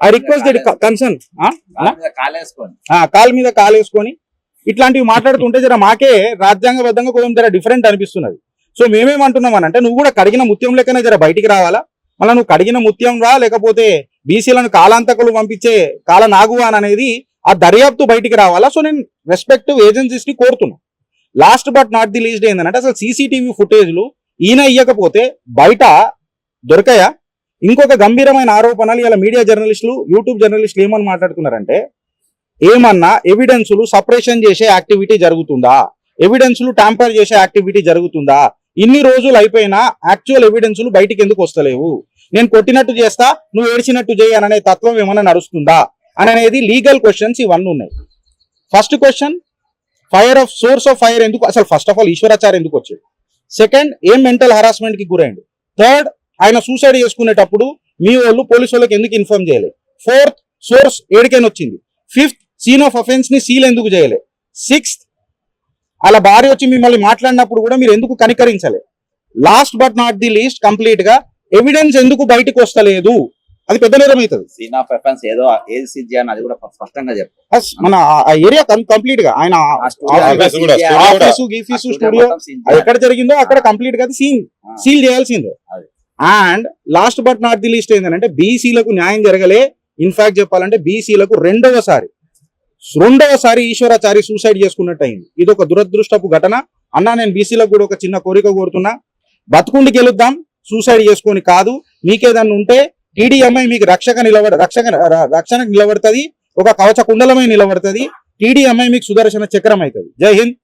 I request the concern కాలు మీద కాలేసుకొని ఇట్లాంటివి మాట్లాడుతుంటే జర మాకే రాజ్యాంగబద్ధంగా కొంచెం జర డిఫరెంట్ అనిపిస్తున్నది. సో మేమేమంటున్నాం అని అంటే నువ్వు కూడా కడిగిన ముత్యం లెక్కనే జర బయటికి రావాలా. మళ్ళీ నువ్వు కడిగిన ముత్యం రా లేకపోతే బీసీలను కాలాంతకులు పంపించే కాల నాగువా అనేది ఆ దర్యాప్తు బయటికి రావాలా. సో నేను రెస్పెక్టివ్ ఏజెన్సీస్ ని కోరుతున్నా. Last but not the least ఏంటంటే అసలు సీసీటీవీ ఫుటేజ్లు ఈయన ఇయ్యకపోతే బయట దొరకయా? ఇంకొక గంభీరమైన ఆరోపణలు ఇలా మీడియా జర్నలిస్టులు యూట్యూబ్ జర్నలిస్టులు ఏమని మాట్లాడుతున్నారంటే ఏమన్నా ఎవిడెన్సులు సపరేషన్ చేసే యాక్టివిటీ జరుగుతుందా, ఎవిడెన్సులు ట్యాంపర్ చేసే యాక్టివిటీ జరుగుతుందా, ఇన్ని రోజులు అయిపోయినా యాక్చువల్ ఎవిడెన్సులు బయటికి ఎందుకు వస్తలేవు, నేను కొట్టినట్టు చేస్తా నువ్వు ఏడ్చినట్టు చేయననే తత్వం ఏమన్నా నడుస్తుందా అనేది లీగల్ క్వశ్చన్స్ ఇవన్నీ ఉన్నాయి. First question source of fire ఎందుకు అసలు ఫస్ట్ ఆఫ్ ఆల్ ఈశ్వరాచార్య ఎందుకు వచ్చాడు? సెకండ్ ఏం మెంటల్ హరాస్మెంట్ కి గురైండు? థర్డ్ ఆయన సూసైడ్ చేసుకునేటప్పుడు మీ వాళ్ళు పోలీసు వాళ్ళకి ఎందుకు ఇన్ఫార్మ్ చేయలేదు? ఫోర్త్ సోర్స్ ఏడికైనా వచ్చింది? ఫిఫ్త్ సీన్ ఆఫ్ అఫెన్స్ ని సీల్ ఎందుకు చేయలే? సిక్స్త్ అలా భార్య వచ్చి మిమ్మల్ని మాట్లాడినప్పుడు కూడా మీరు ఎందుకు కనికరించలే? Last but not the least complete గా ఎవిడెన్స్ ఎందుకు బయటకు వస్తలేదు? అది పెద్ద నేరం అవుతుంది. సీన్ ఆఫ్ అఫెన్స్ ఏదో ఏది సీజ్ చేయాలి అది కూడా స్పష్టంగా చెప్పు. మన ఏరియా కంప్లీట్ గా ఆయన ఆఫీసు గీఫీసు స్టూడియో ఎక్కడ జరిగిందో అక్కడ కంప్లీట్ గా సీల్ చేయాల్సిందే. And last but not the least ఏంటంటే బీసీలకు న్యాయం జరగలే. ఇన్ఫాక్ట్ చెప్పాలంటే బీసీలకు రెండవసారి ఈశ్వరాచారి సూసైడ్ చేసుకున్నట్టు అయింది. ఇది ఒక దురదృష్టపు ఘటన. అన్నా నేను బీసీలకు కూడా ఒక చిన్న కోరిక కోరుతున్నా, బతుకుండి గెలుద్దాం, సూసైడ్ చేసుకొని కాదు. మీకేదన్నా ఉంటే టీడీఎంఐ మీకు రక్షణ నిలబడుతుంది, ఒక కవచ కుండలమై నిలబడుతుంది. టీడీఎంఐ మీకు సుదర్శన చక్రం అవుతుంది. జై హింద్.